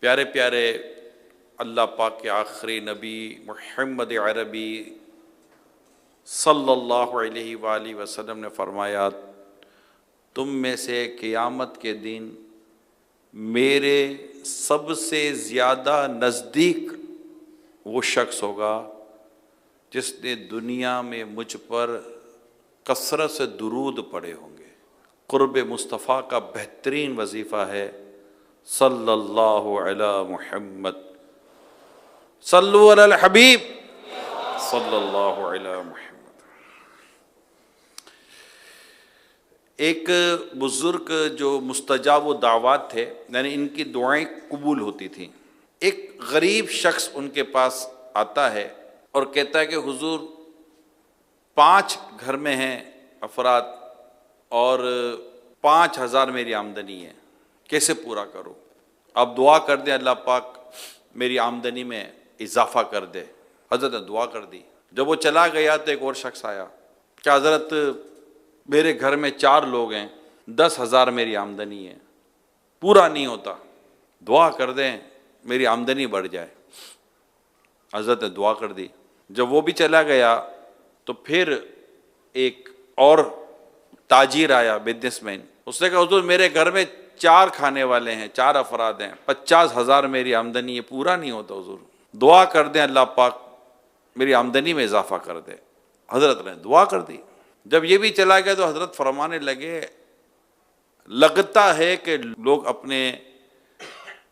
پیارے پیارے اللہ پاک کے آخری نبی محمد عربی صلی اللہ علیہ وآلہ وسلم نے فرمایا، تم میں سے قیامت کے دن میرے سب سے زیادہ نزدیک وہ شخص ہوگا جس نے دنیا میں مجھ پر کثرت سے درود پڑھے ہوں گے۔ قرب مصطفیٰ کا بہترین وظیفہ ہے صلی اللہ علی محمد، صلو علی الحبیب صلی اللہ علی محمد۔ ایک بزرگ جو مستجاب دعوات تھے، یعنی ان کی دعائیں قبول ہوتی تھیں، ایک غریب شخص ان کے پاس آتا ہے اور کہتا ہے کہ حضور 5 گھر میں ہیں افراد اور 5000 میری آمدنی ہے، کیسے پورا کروں؟ آپ دعا کر دیں اللہ پاک میری آمدنی میں اضافہ کر دے۔ حضرت نے دعا کر دی۔ جب وہ چلا گیا تو ایک اور شخص آیا کہ حضرت میرے گھر میں 4 لوگ ہیں، 10,000 میری آمدنی ہے، پورا نہیں ہوتا، دعا کر دیں میری آمدنی بڑھ جائے۔ حضرت نے دعا کر دی۔ جب وہ بھی چلا گیا تو پھر ایک اور تاجر آیا، بزنس مین، اس نے کہا حضور میرے گھر میں 4 کھانے والے ہیں، 4 افراد ہیں، 50,000 میری آمدنی ہے، پورا نہیں ہوتا حضور، دعا کر دیں اللہ پاک میری آمدنی میں اضافہ کر دے۔ حضرت نے دعا کر دی۔ جب یہ بھی چلا گیا تو حضرت فرمانے لگے، لگتا ہے کہ لوگ اپنے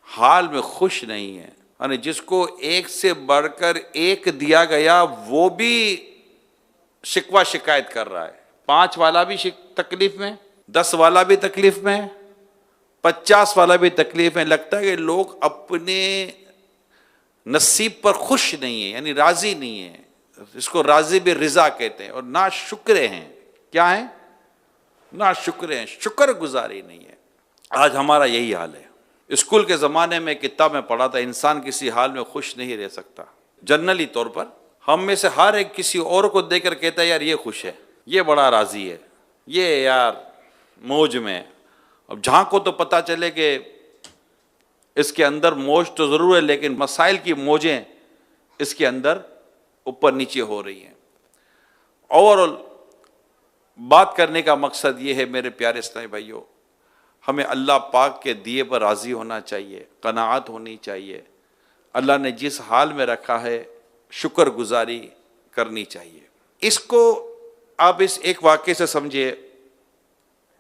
حال میں خوش نہیں ہیں، یعنی جس کو ایک سے بڑھ کر ایک دیا گیا وہ بھی شکوہ شکایت کر رہا ہے۔ 5 والا بھی تکلیف میں، 10 والا بھی تکلیف میں، 50 والا بھی تکلیف میں۔ لگتا ہے کہ لوگ اپنے نصیب پر خوش نہیں ہیں، یعنی راضی نہیں ہیں، اس کو راضی بالرضا کہتے ہیں، اور ناشکرے ہیں۔ کیا ہیں؟ ناشکرے ہیں، شکر گزاری نہیں ہے۔ آج ہمارا یہی حال ہے۔ اسکول کے زمانے میں کتاب میں پڑھا تھا، انسان کسی حال میں خوش نہیں رہ سکتا۔ جنرلی طور پر ہم میں سے ہر ایک کسی اور کو دیکھ کر کہتا ہے یار یہ خوش ہے، یہ بڑا راضی ہے، یہ یار موج میں۔ اب جہاں کو تو پتہ چلے کہ اس کے اندر موج تو ضرور ہے، لیکن مسائل کی موجیں اس کے اندر اوپر نیچے ہو رہی ہیں۔ اوورآل بات کرنے کا مقصد یہ ہے میرے پیارے اسلامی بھائیوں، ہمیں اللہ پاک کے دیے پر راضی ہونا چاہیے، قناعت ہونی چاہیے، اللہ نے جس حال میں رکھا ہے شکر گزاری کرنی چاہیے۔ اس کو آپ اس ایک واقعے سے سمجھیے۔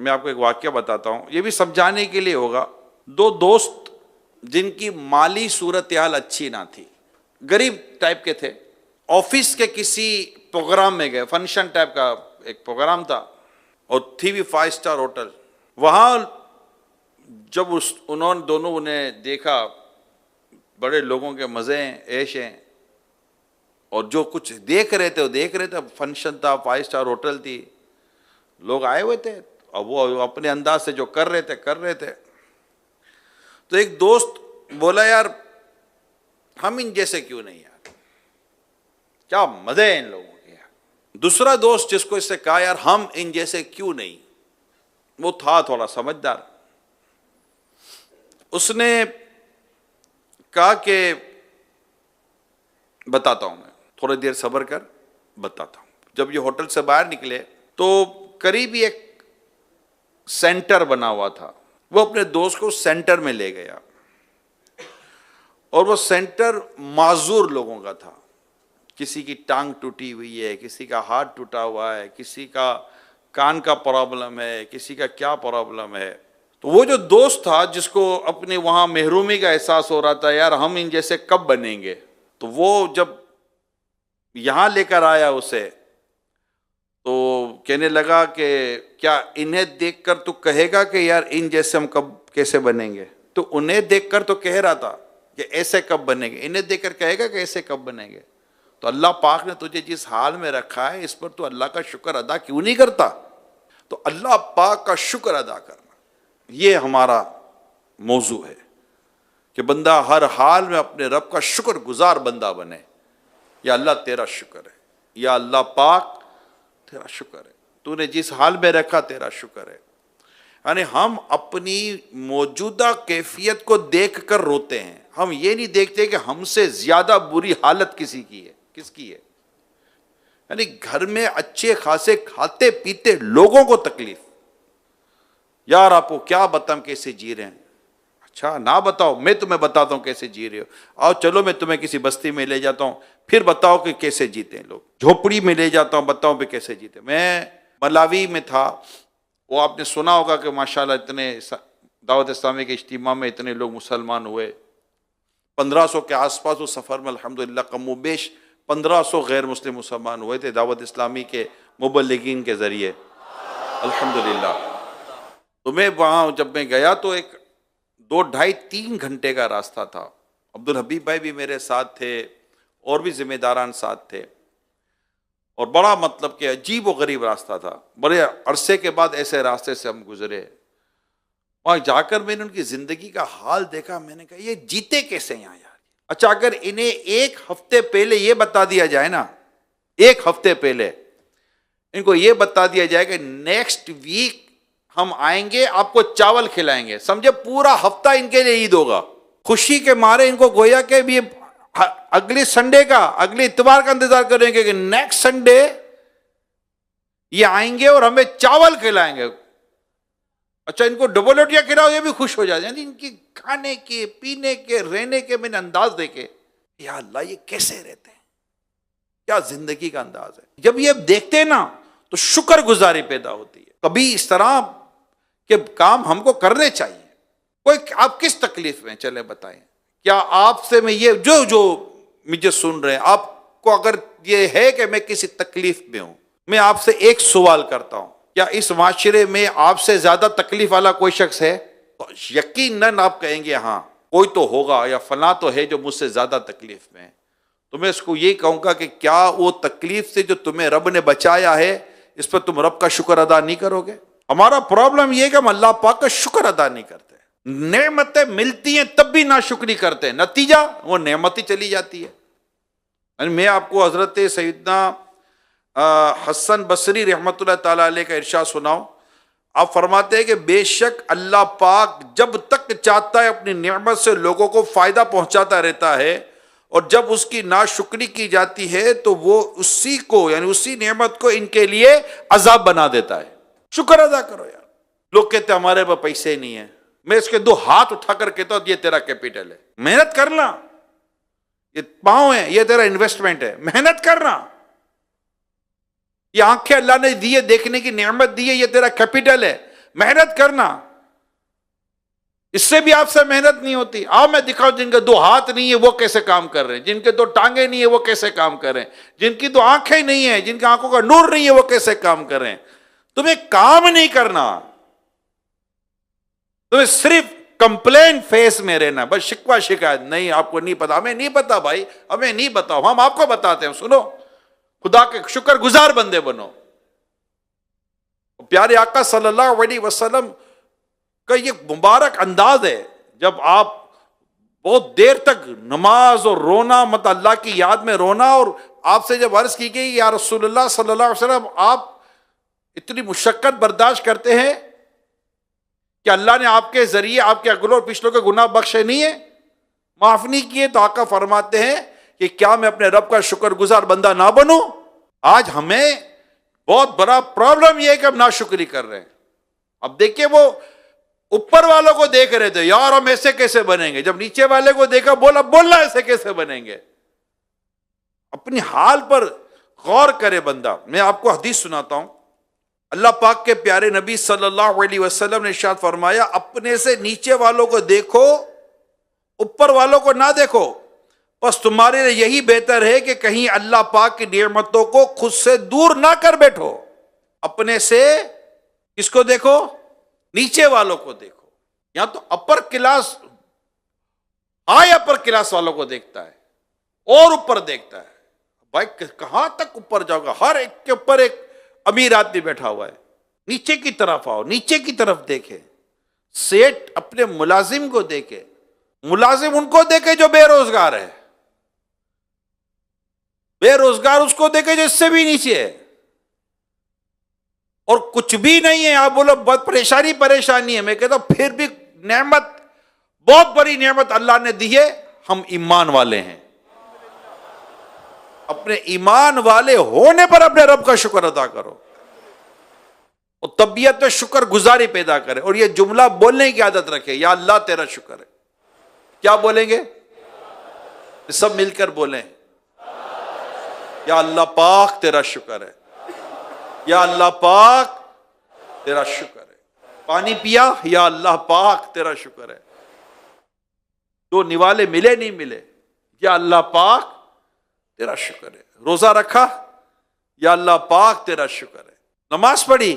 میں آپ کو ایک واقعہ بتاتا ہوں، یہ بھی سمجھانے کے لیے ہوگا۔ 2 دوست جن کی مالی صورتحال اچھی نہ تھی، غریب ٹائپ کے تھے، آفس کے کسی پروگرام میں گئے، فنکشن ٹائپ کا ایک پروگرام تھا، اور تھی بھی 5 اسٹار ہوٹل۔ وہاں جب انہوں نے دونوں نے دیکھا بڑے لوگوں کے مزے ہیں، عیش ہیں، اور جو کچھ دیکھ رہے تھے وہ دیکھ رہے تھے۔ فنکشن تھا، 5 اسٹار ہوٹل تھی، لوگ آئے ہوئے تھے، اور وہ اپنے انداز سے جو کر رہے تھے۔ تو ایک دوست بولا یار ہم ان جیسے کیوں نہیں، یار کیا مزے ہیں ان لوگوں کے یار۔ دوسرا دوست جس کو اس سے کہا یار ہم ان جیسے کیوں نہیں، وہ تھا تھوڑا سمجھدار، اس نے کہا کہ بتاتا ہوں، میں تھوڑی دیر صبر کر بتاتا ہوں۔ جب یہ ہوٹل سے باہر نکلے تو قریب ہی ایک سینٹر بنا ہوا تھا، وہ اپنے دوست کو سینٹر میں لے گیا، اور وہ سینٹر معذور لوگوں کا تھا۔ کسی کی ٹانگ ٹوٹی ہوئی ہے، کسی کا ہاتھ ٹوٹا ہوا ہے، کسی کا کان کا پرابلم ہے، کسی کا کیا پرابلم ہے۔ تو وہ جو دوست تھا جس کو اپنے وہاں محرومی کا احساس ہو رہا تھا، یار ہم ان جیسے کب بنیں گے، تو وہ جب یہاں لے کر آیا اسے، تو کہنے لگا کہ کیا انہیں دیکھ کر تو کہے گا کہ یار ان جیسے ہم کب کیسے بنیں گے؟ تو انہیں دیکھ کر تو کہہ رہا تھا کہ ایسے کب بنیں گے، انہیں دیکھ کر کہے گا کہ ایسے کب بنیں گے؟ تو اللہ پاک نے تجھے جس حال میں رکھا ہے اس پر تو اللہ کا شکر ادا کیوں نہیں کرتا؟ تو اللہ پاک کا شکر ادا کرنا، یہ ہمارا موضوع ہے کہ بندہ ہر حال میں اپنے رب کا شکر گزار بندہ بنے۔ یا اللہ تیرا شکر ہے، یا اللہ پاک تیرا شکر ہے، تو نے جس حال میں رکھا تیرا شکر ہے۔ یعنی ہم اپنی موجودہ کیفیت کو دیکھ کر روتے ہیں، ہم یہ نہیں دیکھتے کہ ہم سے زیادہ بری حالت کسی کی ہے، کس کی ہے. یعنی گھر میں اچھے خاصے کھاتے پیتے لوگوں کو تکلیف. یار آپ کو کیا بتاؤں کیسے جی رہے ہیں. اچھا نہ بتاؤ، میں تمہیں بتاتا ہوں کیسے جی رہے ہو. آؤ چلو میں تمہیں کسی بستی میں لے جاتا ہوں، پھر بتاؤ کہ کیسے جیتے ہیں لوگ. جھوپڑی میں لے جاتا ہوں، بتاؤں پہ کیسے جیتے. میں ملاوی میں تھا، وہ آپ نے سنا ہوگا کہ ماشاءاللہ اتنے دعوت اسلامی کے اجتماع میں اتنے لوگ مسلمان ہوئے. 1500 کے آس پاس اس سفر میں الحمدللہ کم و بیش 1500 غیر مسلم مسلمان ہوئے تھے دعوت اسلامی کے مبلغین کے ذریعے الحمدللہ. تو میں وہاں جب میں گیا تو ایک 2 ڈھائی 3 گھنٹے کا راستہ تھا. عبدالحبیب بھائی بھی میرے ساتھ تھے اور بھی ذمہ داران ساتھ تھے، اور بڑا مطلب کہ عجیب و غریب راستہ تھا. بڑے عرصے کے بعد ایسے راستے سے ہم گزرے. وہاں جا کر میں نے ان کی زندگی کا حال دیکھا. میں نے کہا یہ جیتے کیسے یہاں یار. اچھا اگر انہیں 1 ہفتے پہلے یہ بتا دیا جائے نا، 1 ہفتے پہلے ان کو یہ بتا دیا جائے کہ نیکسٹ ویک ہم آئیں گے، آپ کو چاول کھلائیں گے، سمجھے پورا ہفتہ ان کے لیے عید ہوگا. خوشی کے مارے ان کو گویا کہ بھی اگلی سنڈے کا، اگلے اتوار کا انتظار کریں گے کہ نیکسٹ سنڈے یہ آئیں گے اور ہمیں چاول کھلائیں گے. اچھا ان کو ڈبل روٹیاں کھلاؤ یہ بھی خوش ہو جاتے ہیں. ان کی کھانے کے پینے کے رہنے کے میں نے انداز دیکھے، یا اللہ یہ کیسے رہتے ہیں، کیا زندگی کا انداز ہے. جب یہ دیکھتے ہیں نا تو شکر گزاری پیدا ہوتی ہے. کبھی اس طرح کے کام ہم کو کرنے چاہیے. کوئی آپ کس تکلیف میں چلے بتائیں. کیا آپ سے میں یہ جو مجھے سن رہے ہیں، آپ کو اگر یہ ہے کہ میں کسی تکلیف میں ہوں، میں آپ سے ایک سوال کرتا ہوں، کیا اس معاشرے میں آپ سے زیادہ تکلیف والا کوئی شخص ہے؟ یقیناً آپ کہیں گے ہاں کوئی تو ہوگا، یا فلاں تو ہے جو مجھ سے زیادہ تکلیف میں ہے. تو میں اس کو یہی کہوں گا کہ کیا وہ تکلیف سے جو تمہیں رب نے بچایا ہے اس پر تم رب کا شکر ادا نہیں کرو گے؟ ہمارا پرابلم یہ ہے کہ ہم اللہ پاک کا شکر ادا نہیں کرتے. نعمتیں ملتی ہیں تب بھی ناشکری کرتے ہیں، نتیجہ وہ نعمت ہی چلی جاتی ہے. میں آپ کو حضرت سیدنا حسن بصری رحمۃ اللہ تعالی علیہ کا ارشاد سناؤں. آپ فرماتے ہیں کہ بے شک اللہ پاک جب تک چاہتا ہے اپنی نعمت سے لوگوں کو فائدہ پہنچاتا رہتا ہے، اور جب اس کی ناشکری کی جاتی ہے تو وہ اسی کو یعنی اسی نعمت کو ان کے لیے عذاب بنا دیتا ہے. شکر ادا کرو یار. لوگ کہتے ہیں ہمارے پاس پیسے نہیں ہیں. میں اس کے 2 ہاتھ اٹھا کر کہتا ہوں یہ تیرا کیپیٹل ہے. محنت کرنا، یہ پاؤں ہے، یہ تیرا انویسٹمنٹ ہے. محنت کرنا. یہ آنکھیں اللہ نے دی ہے، دیکھنے کی نعمت دی ہے، یہ تیرا کیپیٹل ہے. محنت کرنا. اس سے بھی آپ سے محنت نہیں ہوتی. آؤ میں دکھاؤں جن کے 2 ہاتھ نہیں ہے وہ کیسے کام کر رہے ہیں، جن کے 2 ٹانگیں نہیں ہے وہ کیسے کام کر رہے ہیں، جن کی 2 آنکھیں نہیں ہیں، جن کی آنکھوں کا نور نہیں ہے وہ کیسے کام کر رہے ہیں. تمہیں کام نہیں کرنا، تمہیں صرف کمپلین فیس میں رہنا، بس شکوہ شکایت. نہیں آپ کو نہیں پتا، ہمیں نہیں پتا بھائی، ہمیں نہیں بتاؤ، ہم آپ کو بتاتے ہیں. سنو، خدا کے شکر گزار بندے بنو. پیارے آقا صلی اللہ علیہ وسلم کا یہ مبارک انداز ہے، جب آپ بہت دیر تک نماز اور رونا، مت اللہ کی یاد میں رونا، اور آپ سے جب عرض کی گئی یا رسول اللہ صلی اللہ علیہ وسلم آپ اتنی مشقت برداشت کرتے ہیں کہ اللہ نے آپ کے ذریعے آپ کے اگلوں اور پچھلوں کے گناہ بخشے نہیں ہیں، معاف نہیں کیے؟ تو آقا فرماتے ہیں کہ کیا میں اپنے رب کا شکر گزار بندہ نہ بنوں؟ آج ہمیں بہت بڑا پرابلم یہ ہے کہ ہم ناشکری کر رہے ہیں. اب دیکھیے وہ اوپر والوں کو دیکھ رہے تھے، یار ہم ایسے کیسے بنیں گے. جب نیچے والے کو دیکھا بولا ایسے کیسے بنیں گے. اپنی حال پر غور کرے بندہ. میں آپ کو حدیث سناتا ہوں. اللہ پاک کے پیارے نبی صلی اللہ علیہ وسلم نے ارشاد فرمایا اپنے سے نیچے والوں کو دیکھو، اوپر والوں کو نہ دیکھو، بس تمہارے لیے یہی بہتر ہے کہ کہیں اللہ پاک کی نعمتوں کو خود سے دور نہ کر بیٹھو. اپنے سے کس کو دیکھو؟ نیچے والوں کو دیکھو. یا تو upper class high upper class والوں کو دیکھتا ہے اور اوپر دیکھتا ہے. بھائی کہاں تک اوپر جاؤ گا؟ ہر ایک کے اوپر ایک امیر آدمی بیٹھا ہوا ہے. نیچے کی طرف آؤ، نیچے کی طرف دیکھے. سیٹ اپنے ملازم کو دیکھے، ملازم ان کو دیکھے جو بے روزگار ہے، بے روزگار اس کو دیکھے جو اس سے بھی نیچے ہے اور کچھ بھی نہیں ہے. آپ بولو بہت پریشانی ہے، میں کہتا ہوں پھر بھی نعمت بہت بڑی نعمت اللہ نے دی ہے، ہم ایمان والے ہیں. اپنے ایمان والے ہونے پر اپنے رب کا شکر ادا کرو اور طبیعت میں شکر گزاری پیدا کرے. اور یہ جملہ بولنے کی عادت رکھے، یا اللہ تیرا شکر ہے. کیا بولیں گے؟ سب مل کر بولیں، یا اللہ پاک تیرا شکر ہے، یا اللہ پاک تیرا شکر ہے. پانی پیا، یا اللہ پاک تیرا شکر ہے. دو نوالے ملے نہیں ملے، یا اللہ پاک تیرا شکر ہے. روزہ رکھا، یا اللہ پاک تیرا شکر ہے. نماز پڑھی،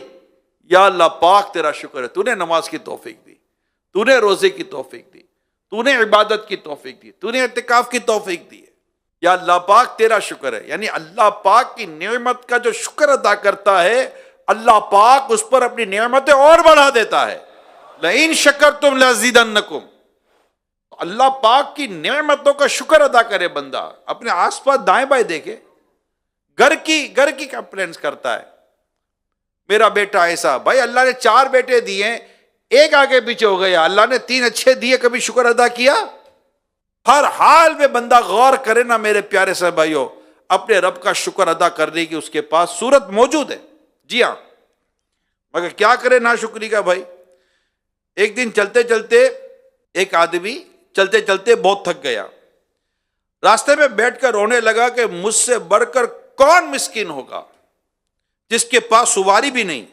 یا اللہ پاک تیرا شکر ہے، تو نے نماز کی توفیق دی، تو نے روزے کی توفیق دی، تو نے عبادت کی توفیق دی، تو نے اعتکاف کی توفیق دی ہے. یا اللہ پاک تیرا شکر ہے. یعنی اللہ پاک کی نعمت کا جو شکر ادا کرتا ہے، اللہ پاک اس پر اپنی نعمتیں اور بڑھا دیتا ہے. لئن شکرتم لازیدنکم. اللہ پاک کی نعمتوں کا شکر ادا کرے بندہ. اپنے آس پاس دائیں بائیں دیکھے، گھر کی کمپلینس کرتا ہے، میرا بیٹا ایسا. بھائی اللہ نے 4 بیٹے دیے، ایک آگے پیچھے ہو گیا، اللہ نے 3 اچھے دیے، کبھی شکر ادا کیا؟ ہر حال میں بندہ غور کرے نا میرے پیارے سے بھائیو، اپنے رب کا شکر ادا کرنے کی اس کے پاس صورت موجود ہے. جی ہاں، مگر کیا کرے ناشکری کا بھائی. ایک دن چلتے چلتے ایک آدمی چلتے چلتے بہت تھک گیا، راستے میں بیٹھ کر رونے لگا کہ مجھ سے بڑھ کر کون مسکین ہوگا جس کے پاس سواری بھی نہیں.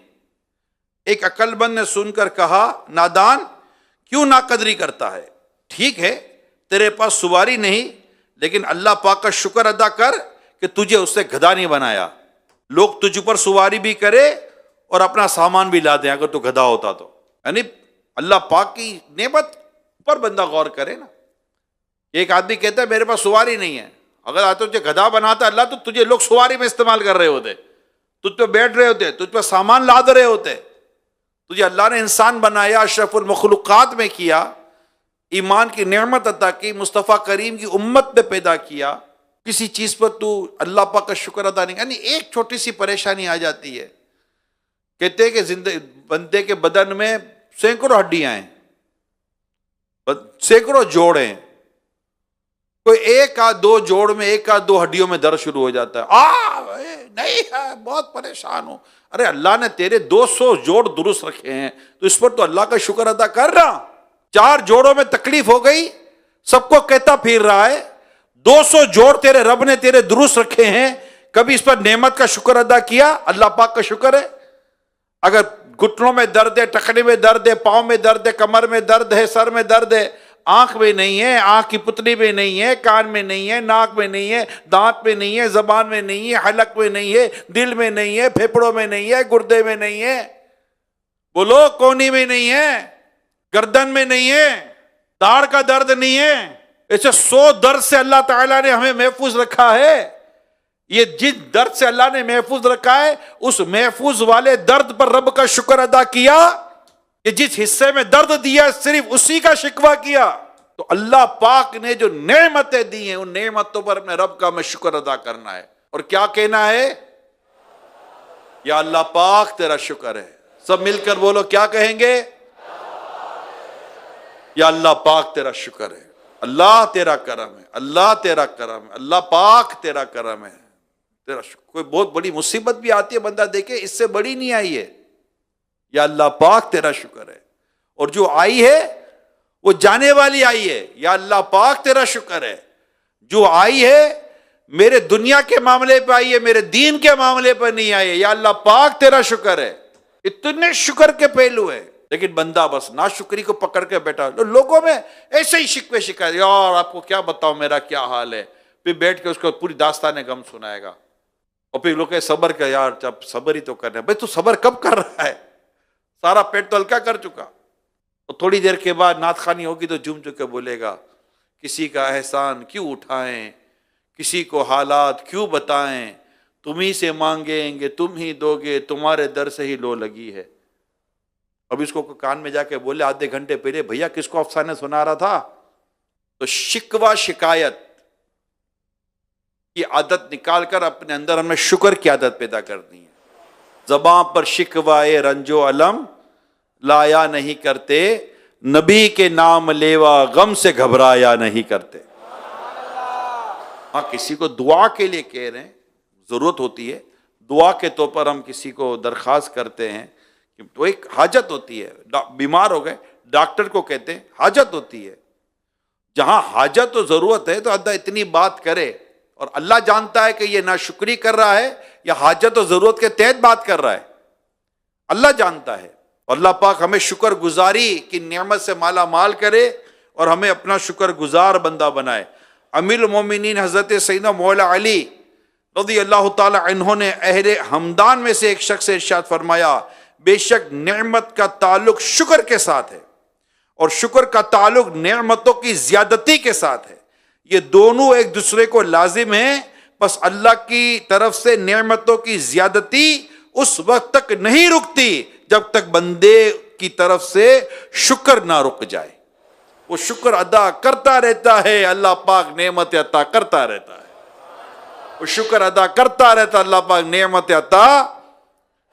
ایک عقل مند نے سن کر کہا، نادان کیوں ناقدری کرتا ہے؟ ٹھیک ہے تیرے پاس سواری نہیں، لیکن اللہ پاک کا شکر ادا کر کہ تجھے اس سے گدھا نہیں بنایا. لوگ تجھ پر سواری بھی کرے اور اپنا سامان بھی لا دیں اگر تو گدھا ہوتا تو. یعنی اللہ پاک کی نعمت پر بندہ غور کرے نا. ایک آدمی کہتا ہے میرے پاس سواری نہیں ہے، اگر آتا تجھے گدھا بناتا اللہ تو تجھے لوگ سواری میں استعمال کر رہے ہوتے، تجھ پہ بیٹھ رہے ہوتے، تجھ پہ سامان لاد رہے ہوتے. تجھے اللہ نے انسان بنایا، اشرف المخلوقات میں کیا، ایمان کی نعمت عطا کی، مصطفیٰ کریم کی امت میں پیدا کیا. کسی چیز پر تو اللہ پاک کا شکر ادا نہیں. یعنی ایک چھوٹی سی پریشانی آ جاتی ہے، کہتے ہیں کہ بندے کے بدن میں سینکڑوں ہڈیاں ہیں، سینکڑوں جوڑ ہیں، کوئی ایک آدھ دو جوڑ میں ایک آدھ دو ہڈیوں میں درد شروع ہو جاتا ہے. نہیں ہے، بہت پریشان ہوں. ارے اللہ نے تیرے 200 جوڑ درست رکھے ہیں تو اس پر تو اللہ کا شکر ادا کر رہا. 4 جوڑوں میں تکلیف ہو گئی، سب کو کہتا پھر رہا ہے. 200 جوڑ تیرے رب نے تیرے درست رکھے ہیں، کبھی اس پر نعمت کا شکر ادا کیا؟ اللہ پاک کا شکر ہے. اگر گھٹنوں میں درد ہے، ٹخنے میں درد ہے، پاؤں میں درد ہے، کمر میں درد ہے، سر میں درد ہے، آنکھ میں نہیں ہے، آنکھ کی پتلی میں نہیں ہے، کان میں نہیں ہے، ناک میں نہیں ہے، دانت میں نہیں ہے، زبان میں نہیں ہے، حلق میں نہیں ہے، دل میں نہیں ہے، پھیپڑوں میں نہیں ہے، گردے میں نہیں ہے، بولو کونی میں نہیں ہے، گردن میں نہیں ہے، داڑھ کا درد نہیں ہے. ایسے 100 درد سے اللہ تعالیٰ نے ہمیں محفوظ رکھا ہے. یہ جس درد سے اللہ نے محفوظ رکھا ہے، اس محفوظ والے درد پر رب کا شکر ادا کیا کہ جس حصے میں درد دیا صرف اسی کا شکوہ کیا. تو اللہ پاک نے جو نعمتیں دی ہیں، ان نعمتوں پر اپنے رب کا ہمیں شکر ادا کرنا ہے. اور کیا کہنا ہے؟ یا اللہ پاک تیرا شکر ہے. سب مل کر بولو، کیا کہیں گے؟ یا اللہ پاک تیرا شکر ہے، اللہ تیرا کرم ہے، اللہ تیرا کرم ہے، اللہ پاک تیرا کرم ہے، تیرا شکر. کوئی بہت بڑی مصیبت بھی آتی ہے، بندہ دیکھے اس سے بڑی نہیں آئی ہے، یا اللہ پاک تیرا شکر ہے. اور جو آئی ہے وہ جانے والی آئی ہے، یا اللہ پاک تیرا شکر ہے. جو آئی ہے میرے دنیا کے معاملے پہ آئی ہے، میرے دین کے معاملے پہ نہیں آئی ہے، یا اللہ پاک تیرا شکر ہے. اتنے شکر کے پہلو ہیں، لیکن بندہ بس ناشکری کو پکڑ کے بیٹھا. لوگوں میں ایسے ہی شکوے شکایت، یار آپ کو کیا بتاؤں میرا کیا حال ہے، پھر بیٹھ کے اس کو پوری داستان غم سنائے گا. اور پھر لوگ صبر کا، یار جب صبر ہی تو کرنا ہے. بھائی تو صبر کب کر رہا ہے؟ سارا پیٹ تو ہلکا کر چکا. اور تھوڑی دیر کے بعد نعت خوانی ہوگی تو جھوم چکے بولے گا، کسی کا احسان کیوں اٹھائیں، کسی کو حالات کیوں بتائیں، تم ہی سے مانگیں گے تم ہی دو گے، تمہارے در سے ہی لو لگی ہے. اب اس کو کان میں جا کے بولے آدھے گھنٹے پہلے، بھیا کس کو افسانے سنا رہا تھا؟ تو شکوہ شکایت کی عادت نکال کر اپنے اندر ہمیں شکر کی عادت پیدا کرنی ہے. زباں پر شکوہ رنج و علم لایا نہیں کرتے، نبی کے نام لیوا غم سے گھبرایا نہیں کرتے. ہاں کسی کو دعا کے لیے کہہ رہے ہیں، ضرورت ہوتی ہے، دعا کے طور پر ہم کسی کو درخواست کرتے ہیں کہ تو ایک حاجت ہوتی ہے، بیمار ہو گئے ڈاکٹر کو کہتے ہیں حاجت ہوتی ہے. جہاں حاجت و ضرورت ہے تو اللہ اتنی بات کرے، اور اللہ جانتا ہے کہ یہ ناشکری کر رہا ہے یا حاجت و ضرورت کے تحت بات کر رہا ہے، اللہ جانتا ہے. اور اللہ پاک ہمیں شکر گزاری کی نعمت سے مالا مال کرے اور ہمیں اپنا شکر گزار بندہ بنائے. امیر المومنین حضرت سیدنا مولا علی رضی اللہ تعالی عنہ نے اہل ہمدان میں سے ایک شخص سے ارشاد فرمایا، بے شک نعمت کا تعلق شکر کے ساتھ ہے اور شکر کا تعلق نعمتوں کی زیادتی کے ساتھ ہے. یہ دونوں ایک دوسرے کو لازم ہیں، بس اللہ کی طرف سے نعمتوں کی زیادتی اس وقت تک نہیں رکتی جب تک بندے کی طرف سے شکر نہ رک جائے. وہ شکر ادا کرتا رہتا ہے، اللہ پاک نعمت عطا کرتا رہتا ہے. وہ شکر ادا کرتا رہتا، اللہ پاک نعمت عطا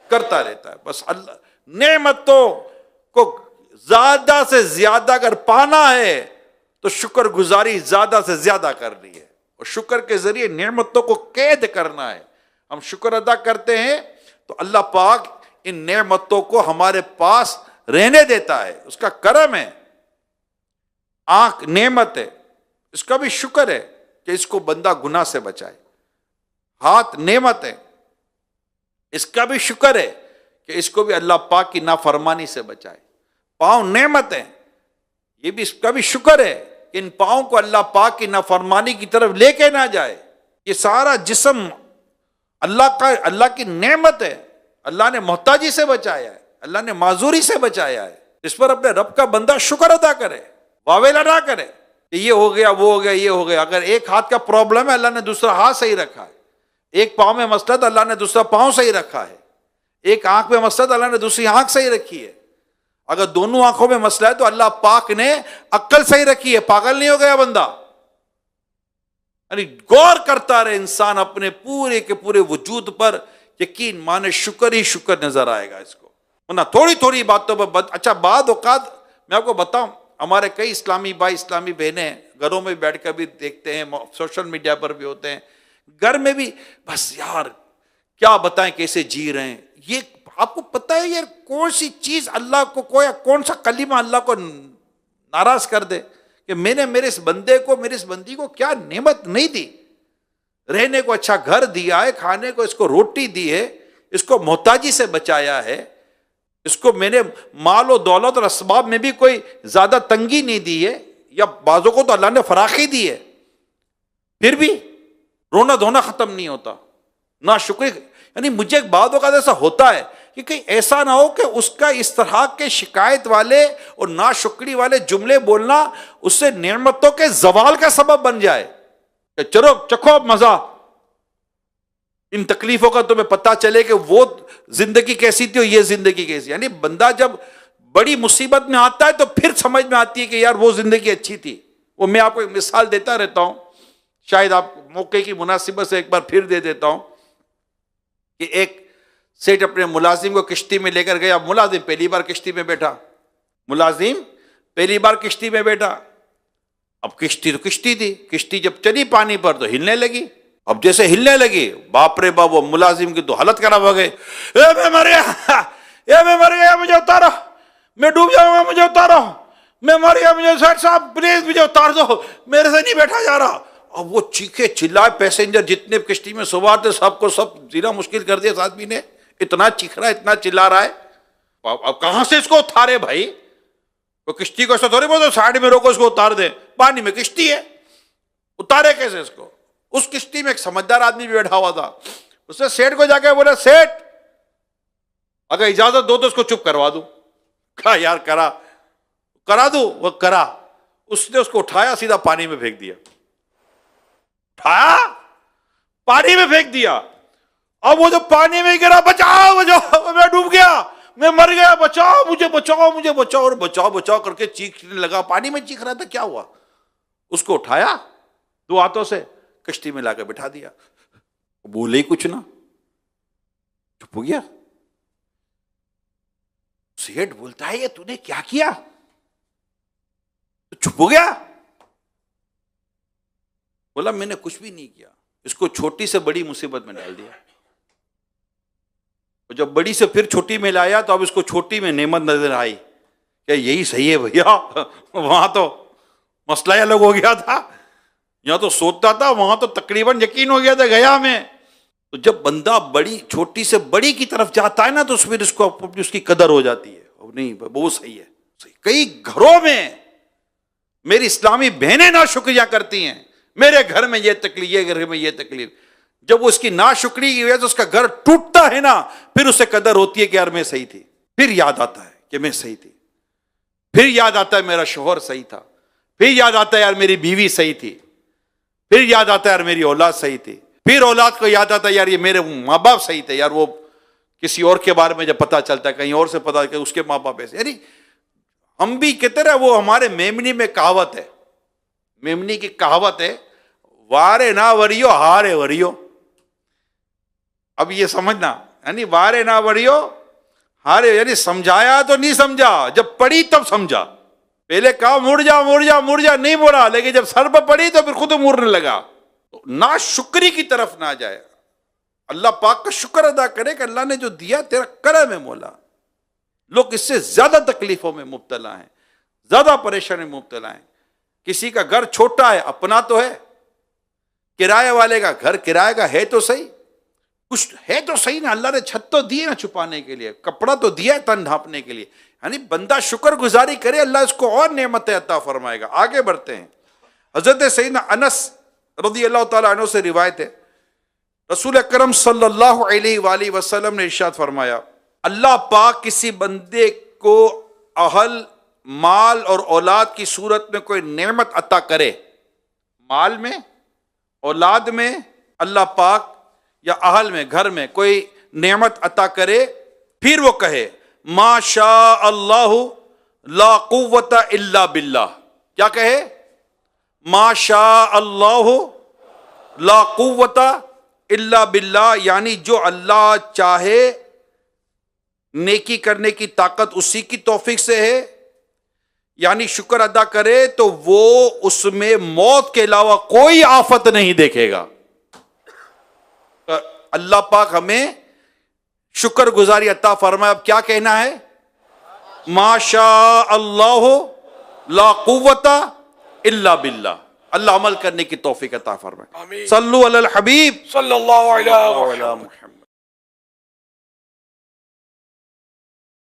کرتا رہتا ہے. بس اللہ نعمتوں کو زیادہ سے زیادہ اگر پانا ہے تو شکر گزاری زیادہ سے زیادہ کرنی ہے، اور شکر کے ذریعے نعمتوں کو قید کرنا ہے. ہم شکر ادا کرتے ہیں تو اللہ پاک ان نعمتوں کو ہمارے پاس رہنے دیتا ہے، اس کا کرم ہے. آنکھ نعمت ہے، اس کا بھی شکر ہے کہ اس کو بندہ گناہ سے بچائے. ہاتھ نعمت ہے، اس کا بھی شکر ہے کہ اس کو بھی اللہ پاک کی نافرمانی سے بچائے. پاؤں نعمت ہے، یہ بھی اس کا بھی شکر ہے کہ ان پاؤں کو اللہ پاک کی نافرمانی کی طرف لے کے نہ جائے. یہ سارا جسم اللہ کی نعمت ہے، اللہ نے محتاجی سے بچایا ہے، اللہ نے معذوری سے بچایا ہے. اس پر اپنے رب کا بندہ شکر ادا کرے، واویلا نہ کرے کہ یہ ہو گیا وہ ہو گیا یہ ہو گیا. اگر ایک ہاتھ کا پرابلم ہے اللہ نے دوسرا ہاتھ صحیح رکھا ہے، ایک پاؤں میں مسئلہ تو اللہ نے دوسرا پاؤں صحیح رکھا ہے، ایک آنکھ میں مسئلہ تو اللہ نے دوسری آنکھ صحیح رکھی ہے. اگر دونوں آنکھوں میں مسئلہ ہے تو اللہ پاک نے عقل صحیح رکھی ہے، پاگل نہیں ہو گیا بندہ. یعنی غور کرتا رہے انسان اپنے پورے کے پورے وجود پر، یقین مانے شکر ہی شکر نظر آئے گا اس کو. ورنہ تھوڑی تھوڑی باتوں پر اچھا بعد اوقات میں آپ کو بتاؤں، ہمارے کئی اسلامی بھائی اسلامی بہنیں گھروں میں بیٹھ کر بھی دیکھتے ہیں، سوشل میڈیا پر بھی ہوتے ہیں، گھر میں بھی بس یار کیا بتائیں کیسے جی رہے ہیں. یہ آپ کو پتہ ہے یار کون سی چیز اللہ کو کون سا کلمہ اللہ کو ناراض کر دے کہ میں نے میرے اس بندے کو میرے اس بندی کو کیا نعمت نہیں دی. رہنے کو اچھا گھر دیا ہے، کھانے کو اس کو روٹی دی ہے، اس کو محتاجی سے بچایا ہے، اس کو میں نے مال و دولت اور اسباب میں بھی کوئی زیادہ تنگی نہیں دی ہے، یا بعضوں کو تو اللہ نے فراخی دی ہے، پھر بھی رونا دھونا ختم نہیں ہوتا. نہ شکری یعنی مجھے ایک بعض اوقات ایسا ہوتا ہے کہ کہیں ایسا نہ ہو کہ اس کا اس طرح کے شکایت والے اور ناشکری والے جملے بولنا اس سے نعمتوں کے زوال کا سبب بن جائے کہ چلو چکھو اب مزہ، ان تکلیفوں کا تمہیں پتہ چلے کہ وہ زندگی کیسی تھی اور یہ زندگی کیسی. یعنی بندہ جب بڑی مصیبت میں آتا ہے تو پھر سمجھ میں آتی ہے کہ یار وہ زندگی اچھی تھی. وہ میں آپ کو ایک مثال دیتا رہتا ہوں، شاید آپ موقع کی مناسبت سے ایک بار پھر دے دیتا ہوں کہ ایک سیٹ اپنے ملازم کو کشتی میں لے کر گیا. ملازم پہلی بار کشتی میں بیٹھا، اب کشتی تو کشتی تھی، کشتی جب چلی پانی پر تو ہلنے لگی. اب جیسے ہلنے لگی باپ رے باپ، وہ ملازم کی تو حالت خراب ہو گئی. میں مر گیا مجھے اتارو، میں ڈوب جاؤں گا مجھے اتارو، میں مر گیا مجھے سیٹ صاحب پلیز مجھے اتار دو، میرے سے نہیں بیٹھا جا رہا. اب وہ چیخے چلائے، پیسنجر جتنے کشتی میں سوار تھے سب کو سب جینا مشکل کر دیا. اس آدمی نے اتنا چیخ رہا ہے اتنا چلا رہا ہے، اب کہاں سے اس کو اتارے بھائی؟ وہ کشتی کو ایسا تھوڑی بولتے سائڈ میں روکو اس کو اتار دے، پانی میں کشتی ہے، اتارے کیسے اس کو؟ اس کشتی میں ایک سمجھدار آدمی بھی بیٹھا ہوا تھا. اس نے سیٹ کو جا کے بولا سیٹ اگر اجازت دو تو اس کو چپ کروا دوں. کہا یار کرا دوں. وہ کرا، اس نے اس کو اٹھایا سیدھا پانی میں پھینک دیا، اٹھایا پانی میں پھینک دیا. اب وہ جو پانی میں گرا، بچاؤ بچاؤ میں ڈوب گیا، میں مر گیا، بچاؤ مجھے بچاؤ مجھے بچاؤ، اور بچاؤ بچاؤ کر کے چیخنے لگا. پانی میں چیخ رہا تھا. کیا ہوا؟ اس کو اٹھایا دو ہاتھوں سے کشتی میں لا کے بٹھا دیا. بولے ہی کچھ نہ، چپ ہو گیا. سیٹ بولتا ہے یہ تو نے کیا کیا؟ چپ ہو گیا، بولا میں نے کچھ بھی نہیں کیا، اس کو چھوٹی سے بڑی مصیبت میں ڈال دیا، اور جب بڑی سے پھر چھوٹی میں لایا تو اب اس کو چھوٹی میں نعمت نظر آئی کہ یہی صحیح ہے بھیا، وہاں تو مسئلہ ہی الگ ہو گیا تھا، یہاں تو سوچتا تھا، وہاں تو تقریباً یقین ہو گیا تھا گیا میں۔ تو جب بندہ بڑی چھوٹی سے بڑی کی طرف جاتا ہے نا تو پھر اس کو اس کی قدر ہو جاتی ہے، نہیں وہ صحیح ہے صحیح۔ کئی گھروں میں میری اسلامی بہنیں ناشکریہ کرتی ہیں، میرے گھر میں یہ تکلیف، یہ گھر میں یہ تکلیف، جب وہ اس کی ناشکری کی وجہ سے اس کا گھر ٹوٹتا ہے نا، پھر اسے قدر ہوتی ہے کہ یار میں صحیح تھی، پھر یاد آتا ہے کہ میں صحیح تھی، پھر یاد آتا ہے میرا شوہر صحیح تھا، پھر یاد آتا ہے یار میری بیوی صحیح تھی، پھر یاد آتا ہے یار میری اولاد صحیح تھی، پھر اولاد کو یاد آتا ہے یار یہ میرے ماں باپ صحیح تھے، یار وہ کسی اور کے بارے میں جب پتا چلتا ہے کہیں اور سے پتا کہ اس کے ماں باپ ایسے، یعنی ہم بھی کہتے رہے، وہ ہمارے میمنی میں کہاوت ہے، میمنی کی کہاوت ہے، وارے نہ وریو ہارے وریو۔ اب یہ سمجھنا، یعنی وارے نہ وریو ہارے، یعنی سمجھایا تو نہیں سمجھا، جب پڑھی تب سمجھا، پہلے کہا مڑ جا مڑ جا مڑ جا، نہیں مڑا، لیکن جب سر پہ پڑھی تو پھر خود مڑنے لگا۔ نا شکری کی طرف نہ جائے، اللہ پاک کا شکر ادا کرے کہ اللہ نے جو دیا تیرا کرم ہے مولا۔ لوگ اس سے زیادہ تکلیفوں میں مبتلا ہیں، زیادہ پریشانی میں مبتلا ہیں۔ کسی کا گھر چھوٹا ہے، اپنا تو ہے، کرایہ والے کا گھر کرایہ کا ہے تو صحیح، کچھ ہے تو صحیح نا، اللہ نے چھت تو دی ہے نا چھپانے کے لیے، کپڑا تو دیا ہے تن ڈھانپنے کے لیے، یعنی بندہ شکر گزاری کرے، اللہ اس کو اور نعمتیں عطا فرمائے گا۔ آگے بڑھتے ہیں۔ حضرت سیدنا انس رضی اللہ تعالیٰ عنہ سے روایت ہے، رسول اکرم صلی اللہ علیہ وآلہ وسلم نے ارشاد فرمایا، اللہ پاک کسی بندے کو اہل، مال اور اولاد کی صورت میں کوئی نعمت عطا کرے، مال میں، اولاد میں، اللہ پاک یا اہل میں، گھر میں کوئی نعمت عطا کرے، پھر وہ کہے ما شاء اللہ لا قوت الا باللہ، کیا کہے؟ ما شاء اللہ لا قوت الا باللہ، یعنی جو اللہ چاہے نیکی کرنے کی طاقت اسی کی توفیق سے ہے، یعنی شکر ادا کرے تو وہ اس میں موت کے علاوہ کوئی آفت نہیں دیکھے گا۔ اللہ پاک ہمیں شکر گزاری عطا فرمائے۔ اب کیا کہنا ہے؟ ما شاء اللہ لا قوت الا باللہ، اللہ عمل کرنے کی توفیق عطا فرمائے۔ صلو علی الحبیب صلی اللہ علیہ وسلم۔ محمد۔